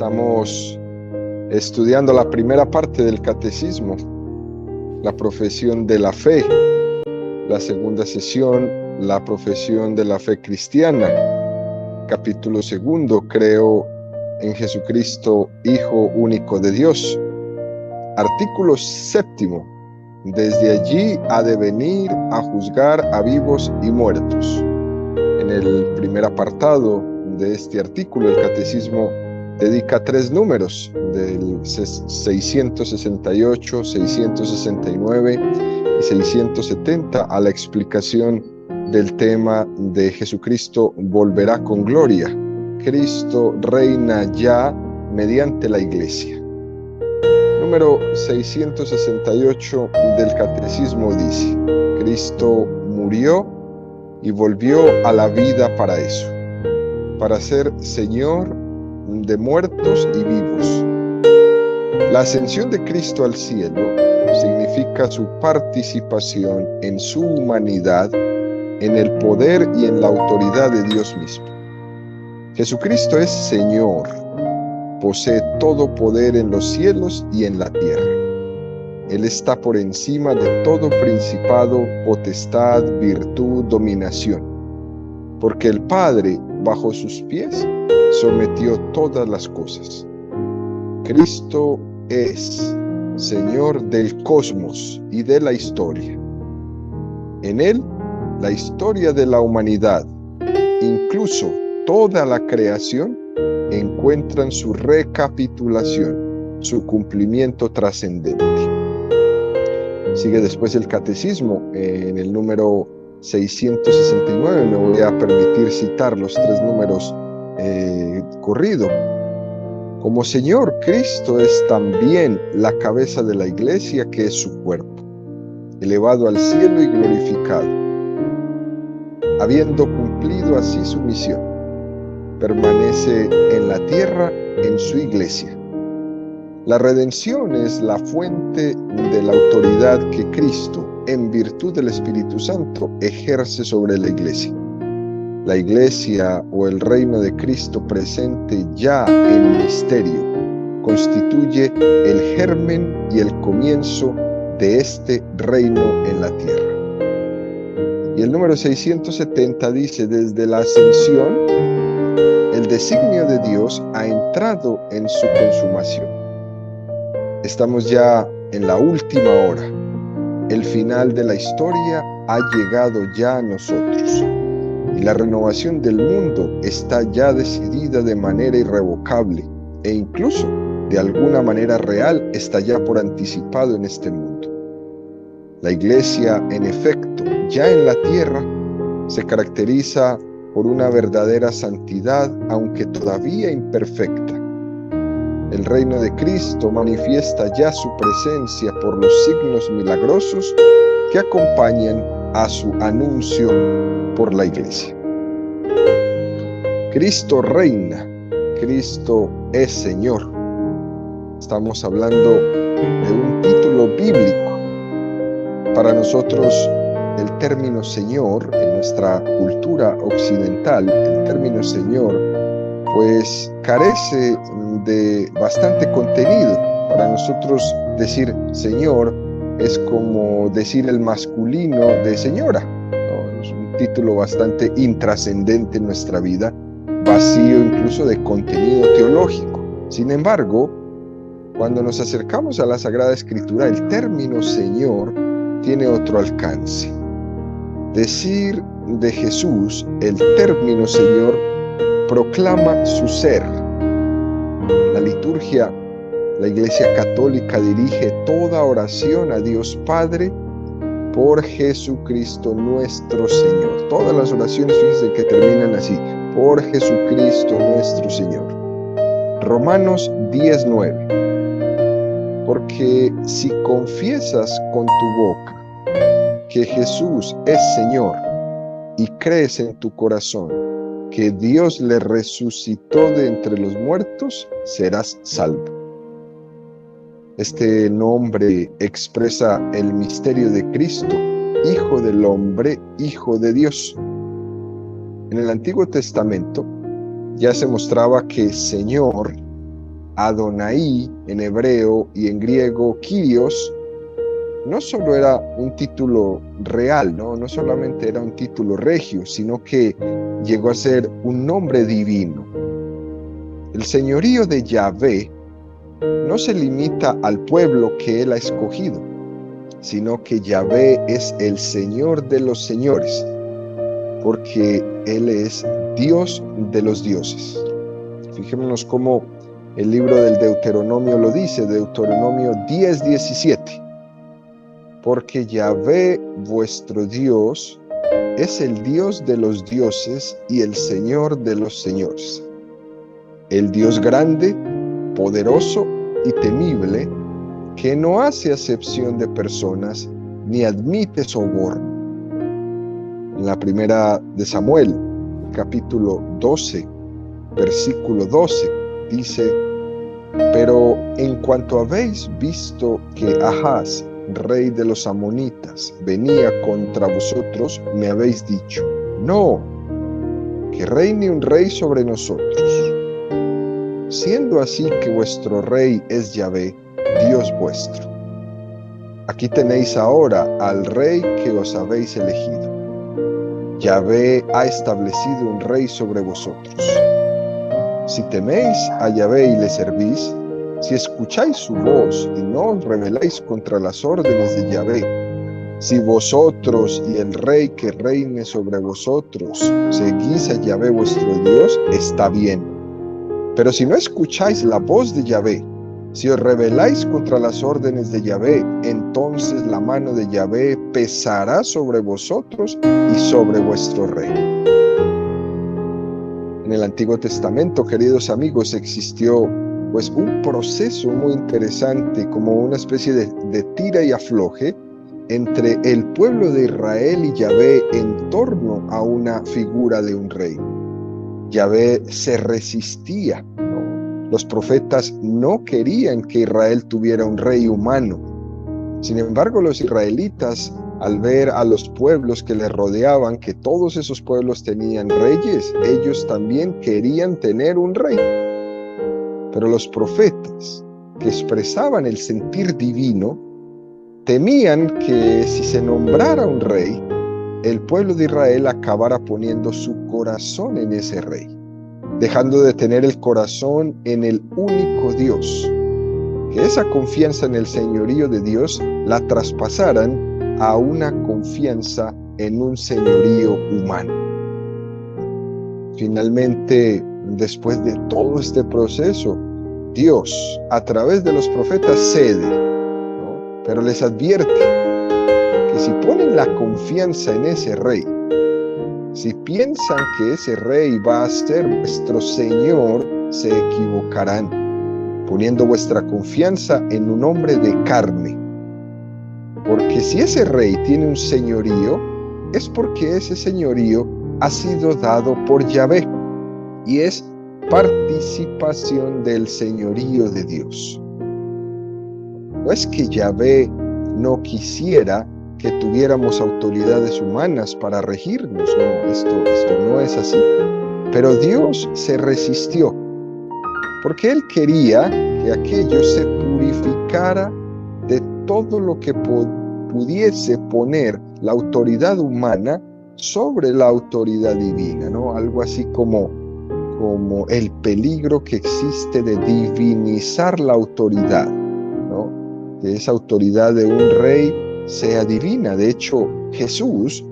Estamos estudiando la primera parte del catecismo, la profesión de la fe. La segunda sesión, la profesión de la fe cristiana. Capítulo segundo, creo en Jesucristo, Hijo único de Dios. Artículo séptimo, desde allí ha de venir a juzgar a vivos y muertos. En el primer apartado de este artículo, el catecismo dedica 3 números, del 668, 669 y 670, a la explicación del tema de Jesucristo volverá con gloria. Cristo reina ya mediante la Iglesia. Número 668 del catecismo dice: Cristo murió y volvió a la vida para eso, para ser Señor de muertos y vivos. La ascensión de Cristo al cielo significa su participación en su humanidad, en el poder y en la autoridad de Dios mismo. Jesucristo es Señor, posee todo poder en los cielos y en la tierra. Él está por encima de todo principado, potestad, virtud, dominación, porque el Padre, bajo sus pies, sometió todas las cosas. Cristo es Señor del cosmos y de la historia. En Él, la historia de la humanidad, incluso toda la creación, encuentran su recapitulación, su cumplimiento trascendente. Sigue después el catecismo, en el número 669, me voy a permitir citar los 3 números corrido. Como Señor, Cristo es también la cabeza de la Iglesia, que es su cuerpo, elevado al cielo y glorificado. Habiendo cumplido así su misión, permanece en la tierra en su Iglesia. La redención es la fuente de la autoridad que Cristo, en virtud del Espíritu Santo, ejerce sobre la Iglesia. La Iglesia, o el reino de Cristo presente ya en misterio, constituye el germen y el comienzo de este reino en la tierra. Y el número 670 dice: desde la ascensión, el designio de Dios ha entrado en su consumación. Estamos ya en la última hora. El final de la historia ha llegado ya a nosotros. Y la renovación del mundo está ya decidida de manera irrevocable, e incluso de alguna manera real está ya por anticipado en este mundo. La Iglesia, en efecto, ya en la tierra, se caracteriza por una verdadera santidad, aunque todavía imperfecta. El reino de Cristo manifiesta ya su presencia por los signos milagrosos que acompañan a su anuncio por la Iglesia. Cristo reina, Cristo es Señor. Estamos hablando de un título bíblico. Para nosotros, el término Señor, en nuestra cultura occidental, el término Señor, pues carece de bastante contenido. Para nosotros decir Señor es como decir el masculino de señora, ¿no? Es un título bastante intrascendente en nuestra vida, vacío incluso de contenido teológico. Sin embargo, cuando nos acercamos a la Sagrada Escritura, el término Señor tiene otro alcance. Decir de Jesús el término Señor proclama su ser. La liturgia, la Iglesia Católica dirige toda oración a Dios Padre por Jesucristo nuestro Señor. Todas las oraciones, fíjense que terminan así: por Jesucristo nuestro Señor. Romanos 10:9. Porque si confiesas con tu boca que Jesús es Señor y crees en tu corazón que Dios le resucitó de entre los muertos, serás salvo. Este nombre expresa el misterio de Cristo, Hijo del hombre, Hijo de Dios. En el Antiguo Testamento ya se mostraba que Señor Adonai en hebreo y en griego Kyrios, no solo era un título real, no solamente era un título regio, sino que llegó a ser un nombre divino. El señorío de Yahvé no se limita al pueblo que él ha escogido, sino que Yahvé es el Señor de los señores, porque él es Dios de los dioses. Fijémonos cómo el libro del Deuteronomio lo dice, Deuteronomio 10:17. Porque Yahvé vuestro Dios es el Dios de los dioses y el Señor de los señores. El Dios grande, poderoso y temible, que no hace acepción de personas ni admite soborno. En la primera de Samuel, capítulo 12, versículo 12, dice: pero en cuanto habéis visto que Ahaz, rey de los amonitas, venía contra vosotros, me habéis dicho: no, que reine un rey sobre nosotros. Siendo así que vuestro rey es Yahvé, Dios vuestro. Aquí tenéis ahora al rey que os habéis elegido. Yahvé ha establecido un rey sobre vosotros. Si teméis a Yahvé y le servís, si escucháis su voz y no os rebeláis contra las órdenes de Yahvé, si vosotros y el rey que reine sobre vosotros seguís a Yahvé vuestro Dios, está bien. Pero si no escucháis la voz de Yahvé, si os rebeláis contra las órdenes de Yahvé, entonces la mano de Yahvé pesará sobre vosotros y sobre vuestro rey. En el Antiguo Testamento, queridos amigos, existió pues un proceso muy interesante, como una especie de tira y afloje entre el pueblo de Israel y Yahvé en torno a una figura de un rey. Yahvé se resistía, ¿no? Los profetas no querían que Israel tuviera un rey humano. Sin embargo, los israelitas, al ver a los pueblos que les rodeaban, que todos esos pueblos tenían reyes, ellos también querían tener un rey. Pero los profetas, que expresaban el sentir divino, temían que si se nombrara un rey, el pueblo de Israel acabara poniendo su corazón en ese rey, dejando de tener el corazón en el único Dios, que esa confianza en el señorío de Dios la traspasaran a una confianza en un señorío humano. Finalmente, después de todo este proceso, Dios, a través de los profetas, cede, ¿no? Pero les advierte que si ponen la confianza en ese rey, si piensan que ese rey va a ser vuestro Señor, se equivocarán, poniendo vuestra confianza en un hombre de carne. Porque si ese rey tiene un señorío, es porque ese señorío ha sido dado por Yahvé y es participación del señorío de Dios. No es que Yahvé no quisiera que tuviéramos autoridades humanas para regirnos, no, esto no es así. Pero Dios se resistió, porque Él quería que aquello se purificara de todo lo que pudiese poner la autoridad humana sobre la autoridad divina, ¿no? Algo así como el peligro que existe de divinizar la autoridad, ¿no? Que esa autoridad de un rey sea divina. De hecho, Jesús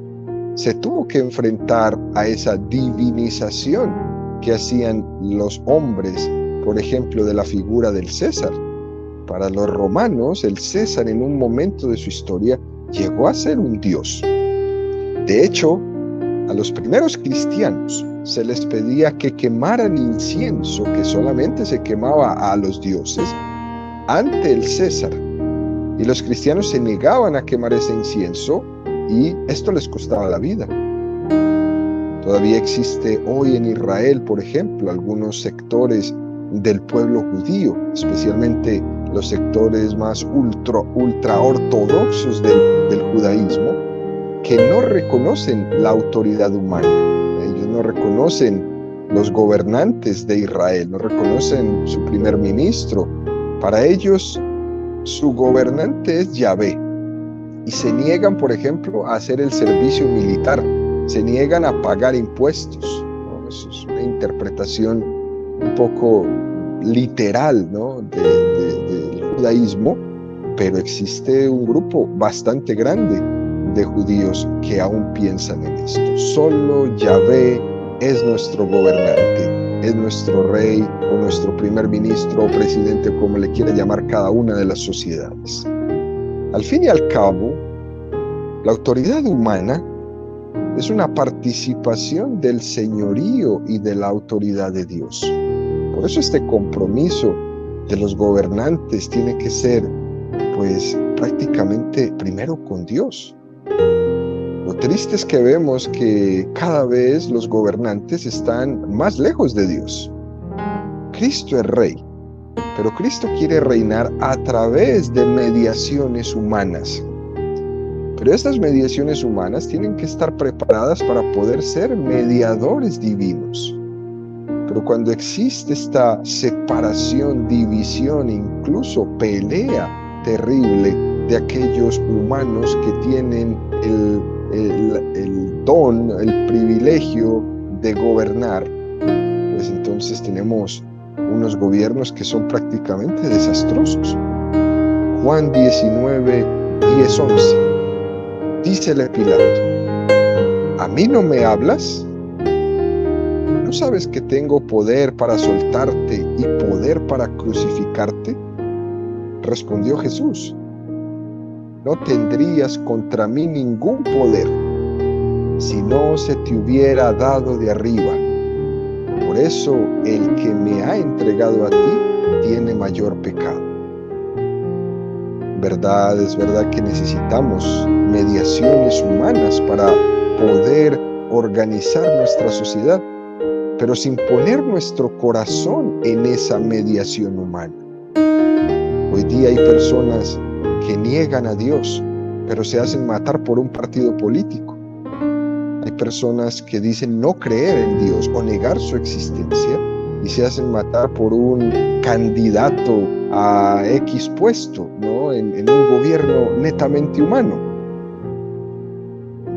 se tuvo que enfrentar a esa divinización que hacían los hombres, por ejemplo, de la figura del César. Para los romanos, el César en un momento de su historia llegó a ser un dios. De hecho, a los primeros cristianos se les pedía que quemaran incienso, que solamente se quemaba a los dioses, ante el César. Y los cristianos se negaban a quemar ese incienso y esto les costaba la vida. Todavía existe hoy en Israel, por ejemplo, algunos sectores del pueblo judío, especialmente los sectores más ultra ortodoxos del judaísmo, que no reconocen la autoridad humana. Ellos no reconocen los gobernantes de Israel, no reconocen su primer ministro. Para ellos, su gobernante es Yahvé, y se niegan, por ejemplo, a hacer el servicio militar, se niegan a pagar impuestos, ¿no? Eso es una interpretación un poco literal, ¿no? del judaísmo, pero existe un grupo bastante grande de judíos que aún piensan en esto. Solo Yahvé es nuestro gobernante, es nuestro rey o nuestro primer ministro o presidente, como le quiera llamar cada una de las sociedades. Al fin y al cabo, la autoridad humana es una participación del señorío y de la autoridad de Dios. Por eso este compromiso de los gobernantes tiene que ser, pues, prácticamente primero con Dios. Lo triste es que vemos que cada vez los gobernantes están más lejos de Dios. Cristo es rey, pero Cristo quiere reinar a través de mediaciones humanas. Pero estas mediaciones humanas tienen que estar preparadas para poder ser mediadores divinos. Pero cuando existe esta separación, división, incluso pelea terrible de aquellos humanos que tienen el don, el privilegio de gobernar, pues entonces tenemos unos gobiernos que son prácticamente desastrosos. Juan 19, 10, 11. Dícele Pilato: ¿a mí no me hablas? ¿No sabes que tengo poder para soltarte y poder para crucificarte? Respondió Jesús: no tendrías contra mí ningún poder si no se te hubiera dado de arriba. Por eso el que me ha entregado a ti tiene mayor pecado. Es verdad que necesitamos mediaciones humanas para poder organizar nuestra sociedad, pero sin poner nuestro corazón en esa mediación humana. Hoy día hay personas que niegan a Dios, pero se hacen matar por un partido político. Hay personas que dicen no creer en Dios o negar su existencia y se hacen matar por un candidato a X puesto, ¿no? en un gobierno netamente humano.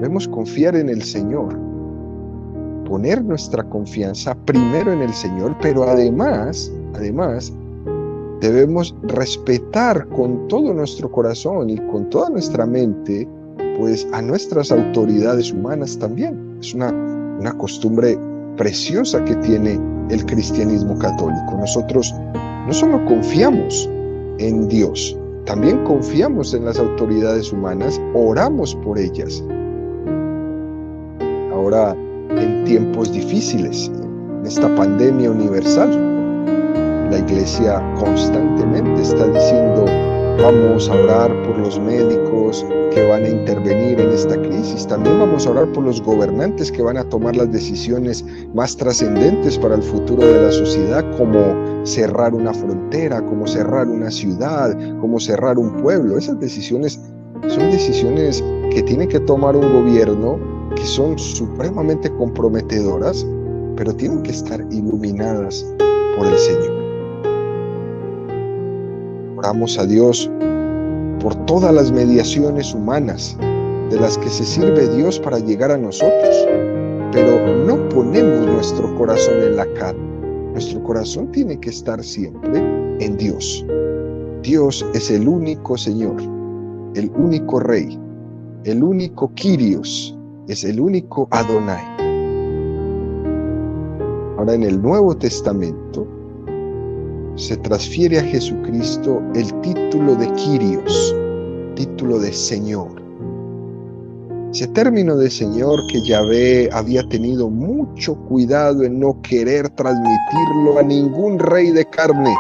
Debemos confiar en el Señor, poner nuestra confianza primero en el Señor, pero además debemos respetar con todo nuestro corazón y con toda nuestra mente, pues, a nuestras autoridades humanas también. Es una costumbre preciosa que tiene el cristianismo católico. Nosotros no solo confiamos en Dios, también confiamos en las autoridades humanas, oramos por ellas. Ahora, en tiempos difíciles, en esta pandemia universal, la Iglesia constantemente está diciendo: vamos a orar por los médicos que van a intervenir en esta crisis. También vamos a orar por los gobernantes que van a tomar las decisiones más trascendentes para el futuro de la sociedad, como cerrar una frontera, como cerrar una ciudad, como cerrar un pueblo. Esas decisiones son decisiones que tiene que tomar un gobierno, que son supremamente comprometedoras, pero tienen que estar iluminadas por el Señor. Oramos a Dios por todas las mediaciones humanas de las que se sirve Dios para llegar a nosotros, pero no ponemos nuestro corazón en la carne. Nuestro corazón tiene que estar siempre en Dios. Dios es el único Señor, el único Rey, el único Kyrios, es el único Adonai. Ahora, en el Nuevo Testamento se transfiere a Jesucristo el título de Kyrios, título de Señor. Ese término de Señor que Yahvé había tenido mucho cuidado en no querer transmitirlo a ningún rey de carne.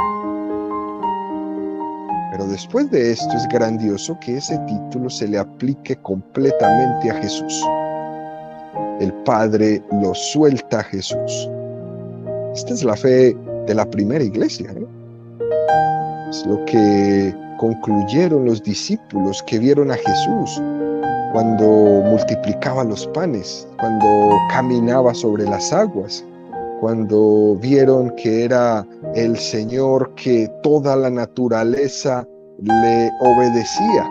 Pero después de esto es grandioso que ese título se le aplique completamente a Jesús. El Padre lo suelta a Jesús. Esta es la fe de la primera iglesia, ¿eh? Es lo que concluyeron los discípulos que vieron a Jesús cuando multiplicaba los panes, cuando caminaba sobre las aguas, cuando vieron que era el Señor, que toda la naturaleza le obedecía,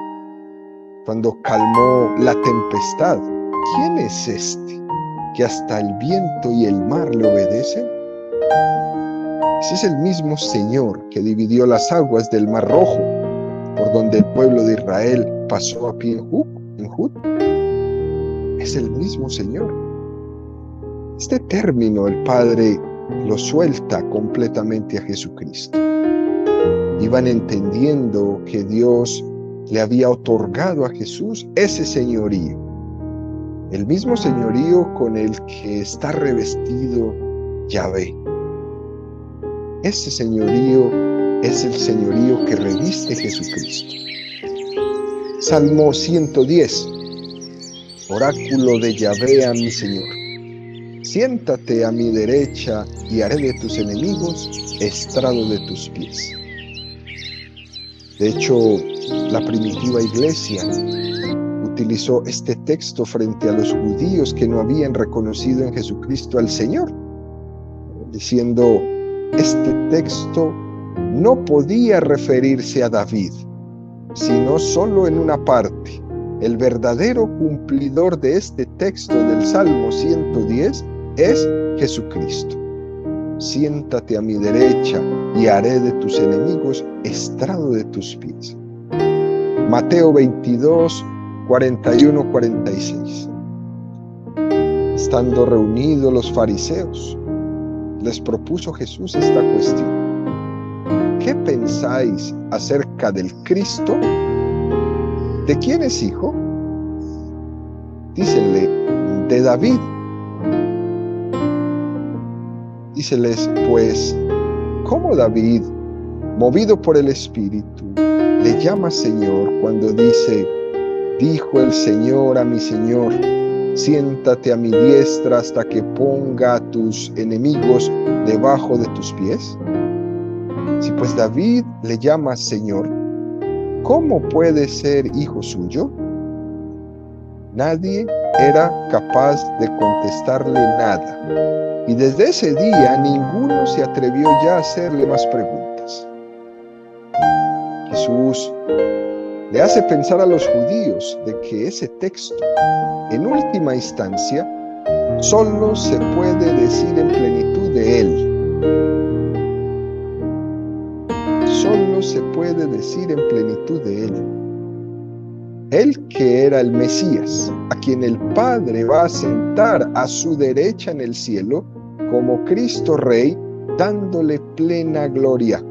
cuando calmó la tempestad. ¿Quién es este que hasta el viento y el mar le obedecen? Ese es el mismo Señor que dividió las aguas del Mar Rojo, por donde el pueblo de Israel pasó a pie en Jud. Es el mismo Señor. Este término el Padre lo suelta completamente a Jesucristo. Iban entendiendo que Dios le había otorgado a Jesús ese señorío, el mismo señorío con el que está revestido Yahvé. Ese señorío es el señorío que reviste Jesucristo. Salmo 110. Oráculo de Yahvé a mi Señor. Siéntate a mi derecha y haré de tus enemigos estrado de tus pies. De hecho, la primitiva iglesia utilizó este texto frente a los judíos que no habían reconocido en Jesucristo al Señor, diciendo: este texto no podía referirse a David, sino solo en una parte. El verdadero cumplidor de este texto del Salmo 110 es Jesucristo. Siéntate a mi derecha y haré de tus enemigos estrado de tus pies. Mateo 22, 41-46. Estando reunidos los fariseos, les propuso Jesús esta cuestión: ¿qué pensáis acerca del Cristo? ¿De quién es hijo? Dícenle: de David. Díceles pues: ¿cómo David, movido por el Espíritu, le llama Señor cuando dice: dijo el Señor a mi Señor, siéntate a mi diestra hasta que ponga a tus enemigos debajo de tus pies? Si pues David le llama Señor, ¿cómo puede ser hijo suyo? Nadie era capaz de contestarle nada, y desde ese día ninguno se atrevió ya a hacerle más preguntas. Jesús le hace pensar a los judíos de que ese texto, en última instancia, solo se puede decir en plenitud de Él. Solo se puede decir en plenitud de Él. Él que era el Mesías, a quien el Padre va a sentar a su derecha en el cielo, como Cristo Rey, dándole plena gloria.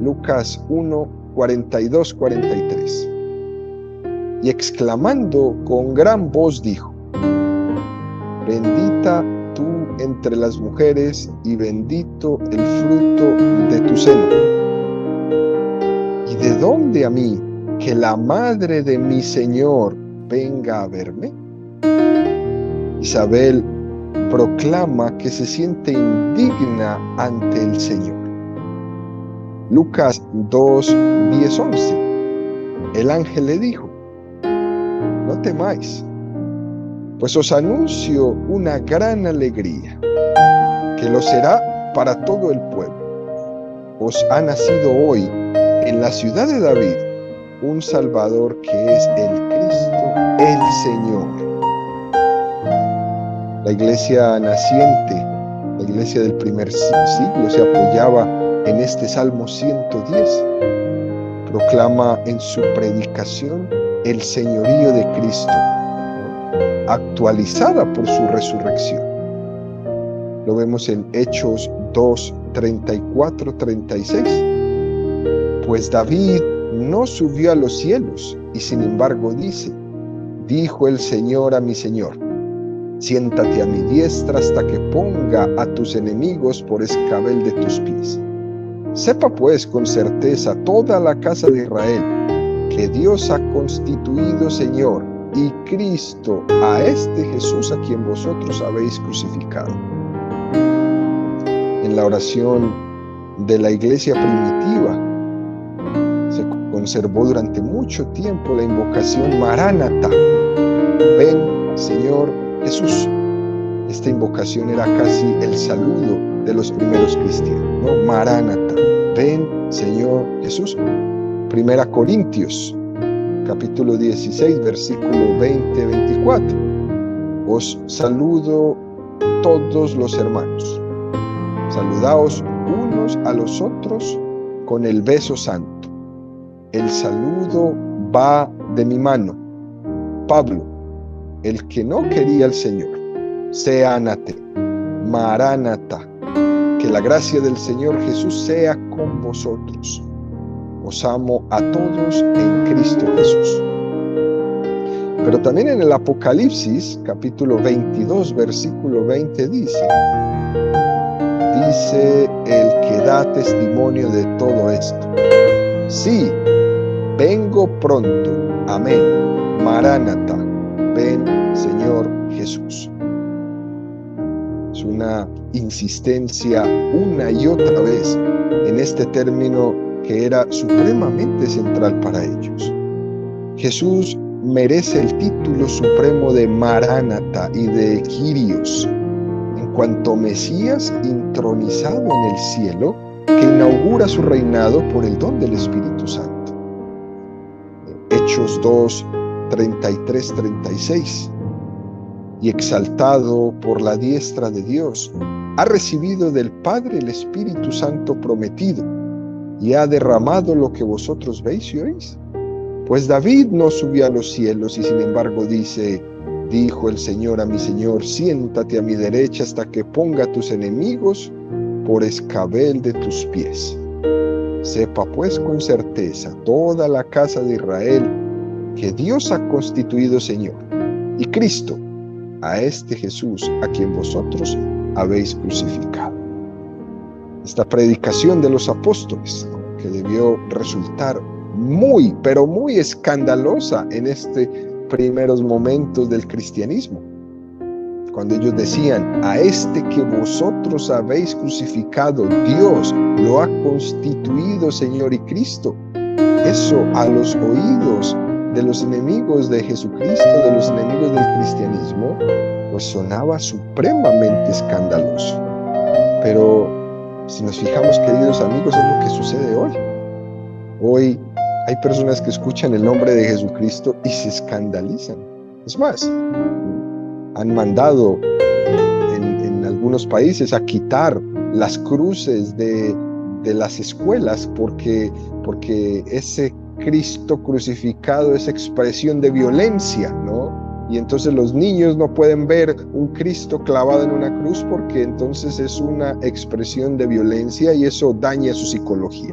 Lucas 1, 42-43. Y exclamando con gran voz dijo: bendita tú entre las mujeres y bendito el fruto de tu seno. ¿Y de dónde a mí que la madre de mi Señor venga a verme? Isabel proclama que se siente indigna ante el Señor. Lucas 2, 10, 11. El ángel le dijo: no temáis, pues os anuncio una gran alegría, que lo será para todo el pueblo. Os ha nacido hoy en la ciudad de David un Salvador, que es el Cristo, el Señor. La iglesia naciente, la iglesia del primer siglo, se apoyaba en este Salmo 110. Proclama en su predicación el señorío de Cristo, actualizada por su resurrección. Lo vemos en Hechos 2, 34-36. Pues David no subió a los cielos, y sin embargo dice: dijo el Señor a mi Señor, siéntate a mi diestra hasta que ponga a tus enemigos por escabel de tus pies. Sepa pues con certeza toda la casa de Israel que Dios ha constituido Señor y Cristo a este Jesús a quien vosotros habéis crucificado. En la oración de la iglesia primitiva se conservó durante mucho tiempo la invocación Maránata, ven Señor Jesús. Esta invocación era casi el saludo de los primeros cristianos, ¿no? Maránata, ven Señor Jesús. Primera Corintios, capítulo 16, versículo 20-24. Os saludo todos los hermanos. Saludaos unos a los otros con el beso santo. El saludo va de mi mano. Pablo, el que no quería al Señor, sea anate, maránata, que la gracia del Señor Jesús sea con vosotros. Os amo a todos en Cristo Jesús. Pero también en el Apocalipsis, capítulo 22, versículo 20 dice el que da testimonio de todo esto. Sí, vengo pronto. Amén. Maránata, ven Señor Jesús. Es una insistencia una y otra vez en este término que era supremamente central para ellos. Jesús merece el título supremo de Maránata y de Kyrios, en cuanto Mesías intronizado en el cielo, que inaugura su reinado por el don del Espíritu Santo. Hechos 2, 33-36. Y exaltado por la diestra de Dios, ha recibido del Padre el Espíritu Santo prometido, y ha derramado lo que vosotros veis y oís. Pues David no subió a los cielos y sin embargo dijo el Señor a mi Señor, siéntate a mi derecha hasta que ponga a tus enemigos por escabel de tus pies. Sepa pues con certeza toda la casa de Israel que Dios ha constituido Señor y Cristo a este Jesús a quien vosotros habéis crucificado. Esta predicación de los apóstoles, que debió resultar muy, pero muy escandalosa en estos primeros momentos del cristianismo, cuando ellos decían, a este que vosotros habéis crucificado, Dios lo ha constituido Señor y Cristo. Eso a los oídos de los enemigos de Jesucristo, de los enemigos del cristianismo, pues sonaba supremamente escandaloso. Pero si nos fijamos, queridos amigos, es lo que sucede hoy. Hoy hay personas que escuchan el nombre de Jesucristo y se escandalizan. Es más, han mandado en algunos países a quitar las cruces de las escuelas porque ese Cristo crucificado es expresión de violencia, ¿no? Y entonces los niños no pueden ver un Cristo clavado en una cruz porque entonces es una expresión de violencia y eso daña su psicología.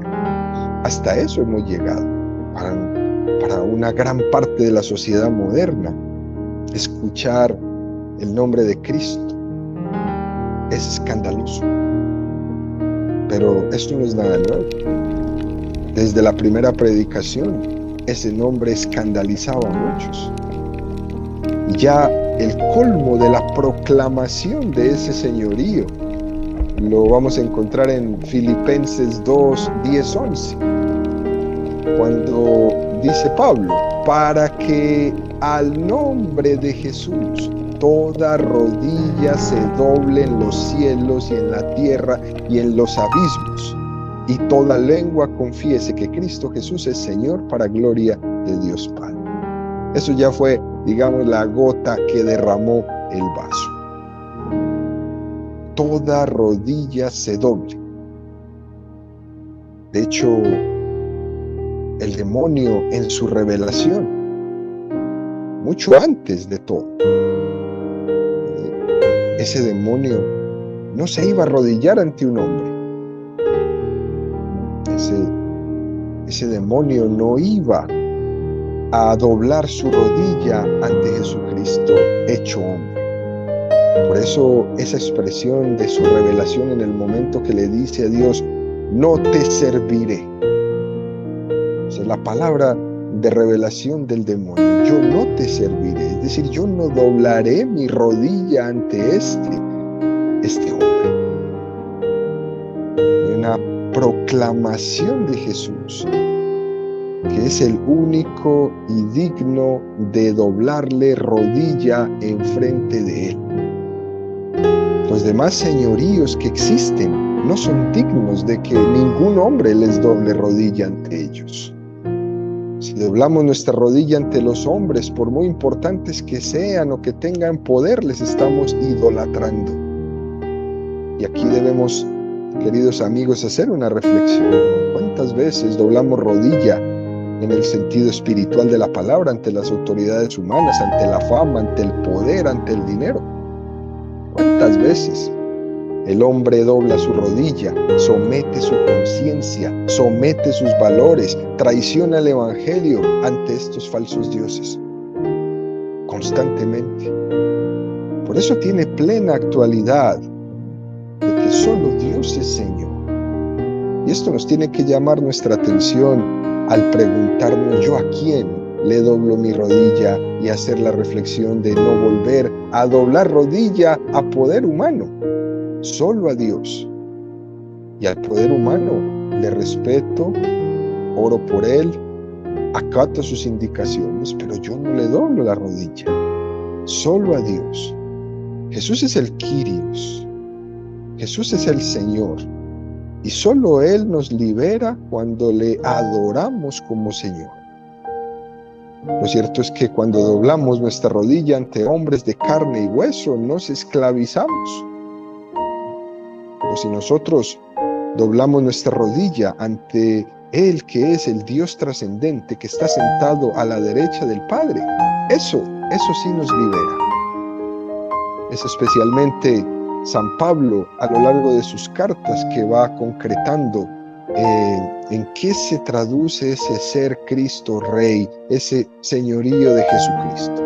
Hasta eso hemos llegado para una gran parte de la sociedad moderna. Escuchar el nombre de Cristo es escandaloso. Pero esto no es nada nuevo. Desde la primera predicación, ese nombre escandalizaba a muchos. Y ya el colmo de la proclamación de ese señorío lo vamos a encontrar en Filipenses 2, 10, 11. Cuando dice Pablo, para que al nombre de Jesús toda rodilla se doble en los cielos y en la tierra y en los abismos, y toda lengua confiese que Cristo Jesús es Señor para gloria de Dios Padre. Eso ya fue, digamos, la gota que derramó el vaso. Toda rodilla se doble. De hecho, el demonio en su revelación, mucho antes de todo, ese demonio no se iba a arrodillar ante un hombre. Ese demonio no iba a doblar su rodilla ante Jesucristo hecho hombre. Por eso esa expresión de su revelación en el momento que le dice a Dios, no te serviré. Esa es la palabra de revelación del demonio. Yo no te serviré. Es decir, yo no doblaré mi rodilla ante este hombre. Y una proclamación de Jesús, que es el único y digno de doblarle rodilla enfrente de él. Los demás señoríos que existen no son dignos de que ningún hombre les doble rodilla ante ellos. Si doblamos nuestra rodilla ante los hombres, por muy importantes que sean o que tengan poder, les estamos idolatrando. Y aquí debemos, queridos amigos, hacer una reflexión. ¿Cuántas veces doblamos rodilla en el sentido espiritual de la palabra ante las autoridades humanas, ante la fama, ante el poder, ante el dinero? ¿Cuántas veces el hombre dobla su rodilla, somete su conciencia, somete sus valores, traiciona el evangelio ante estos falsos dioses? Constantemente. Por eso tiene plena actualidad de que solo Dios es Señor. Y esto nos tiene que llamar nuestra atención al preguntarnos: ¿yo a quién le doblo mi rodilla? Y hacer la reflexión de no volver a doblar rodilla a poder humano, solo a Dios. Y al poder humano le respeto, oro por él, acato sus indicaciones, pero yo no le doblo la rodilla, solo a Dios. Jesús es el Kyrios, Jesús es el Señor, y solo Él nos libera cuando le adoramos como Señor. Lo cierto es que cuando doblamos nuestra rodilla ante hombres de carne y hueso, nos esclavizamos. Pero si nosotros doblamos nuestra rodilla ante Él, que es el Dios trascendente, que está sentado a la derecha del Padre, eso sí nos libera. Es especialmente San Pablo, a lo largo de sus cartas, que va concretando en qué se traduce ese ser Cristo Rey, ese señorío de Jesucristo.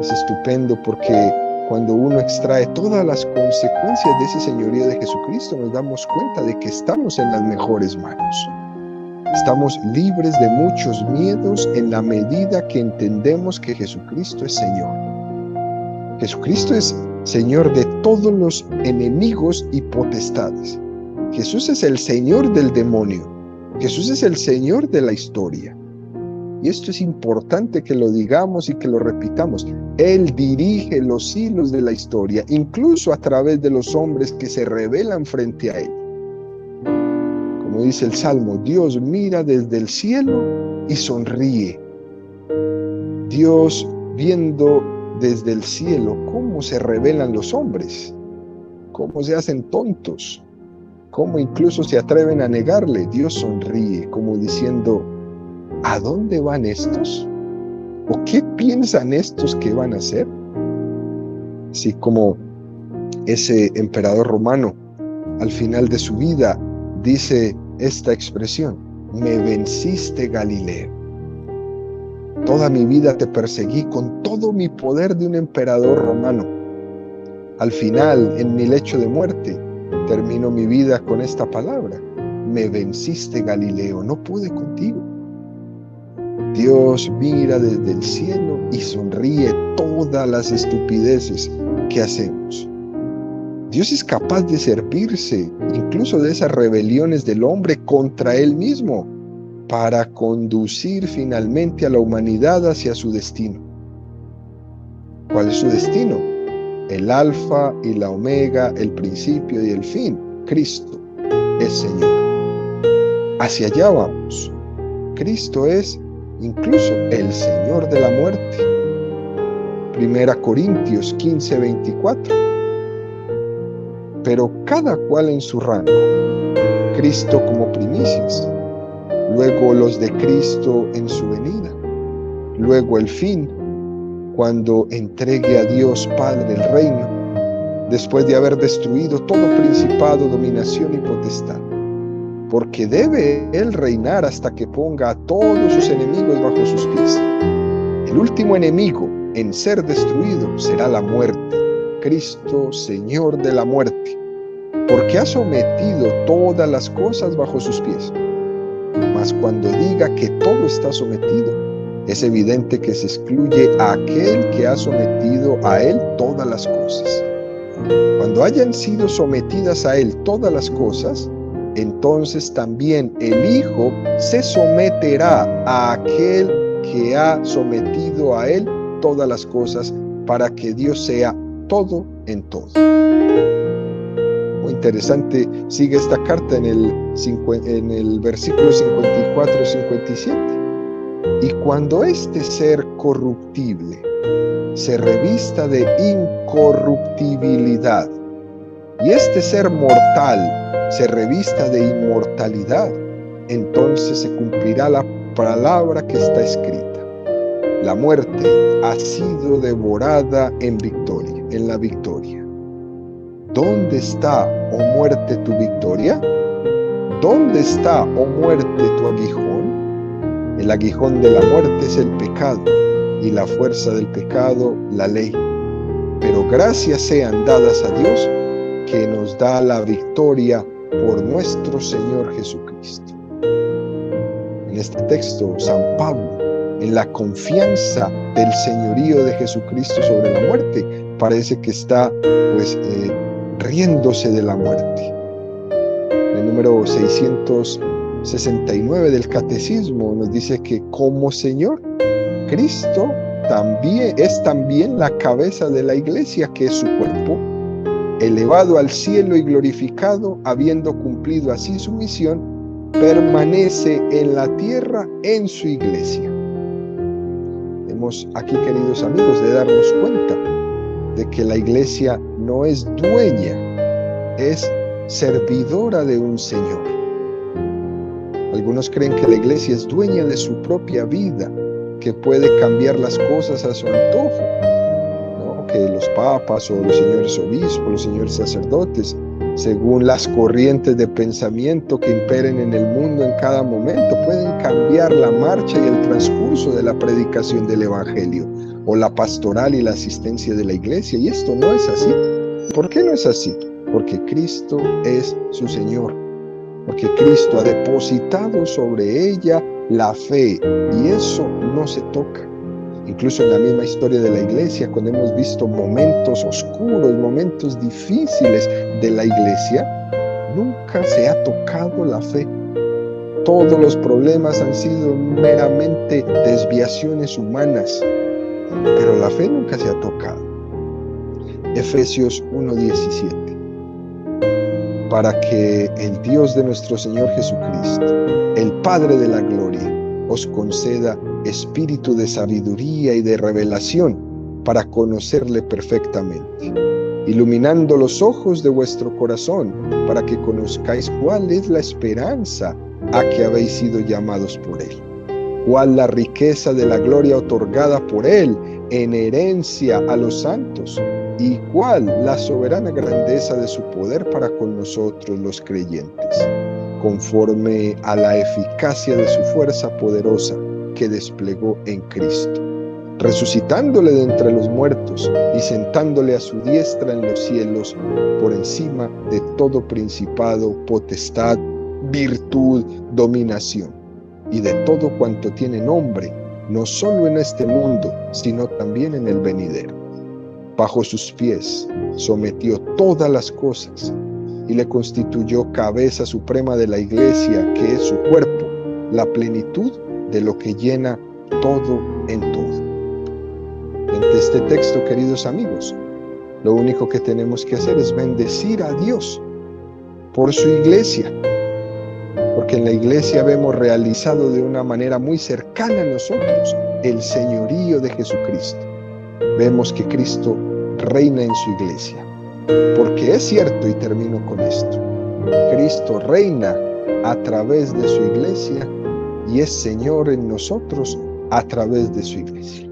Es estupendo porque cuando uno extrae todas las consecuencias de ese señorío de Jesucristo, nos damos cuenta de que estamos en las mejores manos. Estamos libres de muchos miedos en la medida que entendemos que Jesucristo es Señor. Jesucristo es Señor de todos los enemigos y potestades. Jesús es el Señor del demonio. Jesús es el Señor de la historia. Y esto es importante que lo digamos y que lo repitamos. Él dirige los hilos de la historia, incluso a través de los hombres que se rebelan frente a Él. Como dice el Salmo, Dios mira desde el cielo y sonríe. Dios, viendo desde el cielo cómo se rebelan los hombres, cómo se hacen tontos, cómo incluso se atreven a negarle, Dios sonríe, como diciendo: ¿a dónde van estos? ¿O qué piensan estos que van a hacer? Así como ese emperador romano, al final de su vida, dice esta expresión: me venciste, Galileo. Toda mi vida te perseguí con todo mi poder de un emperador romano. Al final, en mi lecho de muerte, termino mi vida con esta palabra: me venciste, Galileo, no pude contigo. Dios mira desde el cielo y sonríe todas las estupideces que hacemos. Dios es capaz de servirse incluso de esas rebeliones del hombre contra Él mismo para conducir finalmente a la humanidad hacia su destino. ¿Cuál es su destino? El alfa y la omega, el principio y el fin. Cristo es Señor. Hacia allá vamos. Cristo es incluso el Señor de la muerte. 1 Corintios 15:24. Pero cada cual en su rango. Cristo como primicias, luego los de Cristo en su venida, luego el fin, cuando entregue a Dios Padre el reino, después de haber destruido todo principado, dominación y potestad, porque debe Él reinar hasta que ponga a todos sus enemigos bajo sus pies. El último enemigo en ser destruido será la muerte. Cristo, Señor de la muerte, porque ha sometido todas las cosas bajo sus pies. Mas cuando diga que todo está sometido, es evidente que se excluye a aquel que ha sometido a Él todas las cosas. Cuando hayan sido sometidas a Él todas las cosas, entonces también el Hijo se someterá a aquel que ha sometido a Él todas las cosas, para que Dios sea todo en todo. Muy interesante, sigue esta carta en el versículo 54-57. Y cuando este ser corruptible se revista de incorruptibilidad, y este ser mortal se revista de inmortalidad, entonces se cumplirá la palabra que está escrita: la muerte ha sido devorada en victoria, en la victoria. ¿Dónde está, oh muerte, tu victoria? ¿Dónde está, oh muerte, tu aguijón? El aguijón de la muerte es el pecado, y la fuerza del pecado, la ley. Pero gracias sean dadas a Dios, que nos da la victoria por nuestro Señor Jesucristo. En este texto, San Pablo, en la confianza del señorío de Jesucristo sobre la muerte, parece que está riéndose de la muerte. En el número 669 del Catecismo nos dice que como Señor, Cristo es también la cabeza de la Iglesia, que es su cuerpo, elevado al cielo y glorificado, habiendo cumplido así su misión, permanece en la tierra en su Iglesia. Hemos aquí, queridos amigos, de darnos cuenta de que la Iglesia no es dueña, es servidora de un Señor. Algunos creen que la Iglesia es dueña de su propia vida, que puede cambiar las cosas a su antojo, ¿no? Que los papas o los señores obispos, los señores sacerdotes, según las corrientes de pensamiento que imperen en el mundo en cada momento, pueden cambiar la marcha y el transcurso de la predicación del Evangelio, o la pastoral y la asistencia de la Iglesia. Y esto no es así. ¿Por qué no es así? Porque Cristo es su Señor, porque Cristo ha depositado sobre ella la fe, y eso no se toca. Incluso en la misma historia de la Iglesia, cuando hemos visto momentos oscuros, momentos difíciles de la Iglesia, nunca se ha tocado la fe. Todos los problemas han sido meramente desviaciones humanas, pero la fe nunca se ha tocado. Efesios 1:17. Para que el Dios de nuestro Señor Jesucristo, el Padre de la gloria, os conceda espíritu de sabiduría y de revelación para conocerle perfectamente, iluminando los ojos de vuestro corazón, para que conozcáis cuál es la esperanza a que habéis sido llamados por Él, cuál la riqueza de la gloria otorgada por Él en herencia a los santos, y cuál la soberana grandeza de su poder para con nosotros los creyentes, conforme a la eficacia de su fuerza poderosa que desplegó en Cristo, resucitándole de entre los muertos y sentándole a su diestra en los cielos, por encima de todo principado, potestad, virtud, dominación, y de todo cuanto tiene nombre, no solo en este mundo, sino también en el venidero. Bajo sus pies sometió todas las cosas y le constituyó cabeza suprema de la Iglesia, que es su cuerpo, la plenitud de lo que llena todo en todo. Ante este texto, queridos amigos, lo único que tenemos que hacer es bendecir a Dios por su Iglesia, porque en la Iglesia vemos realizado de una manera muy cercana a nosotros el señorío de Jesucristo. Vemos que Cristo reina en su Iglesia, porque es cierto, y termino con esto, Cristo reina a través de su Iglesia y es Señor en nosotros a través de su Iglesia.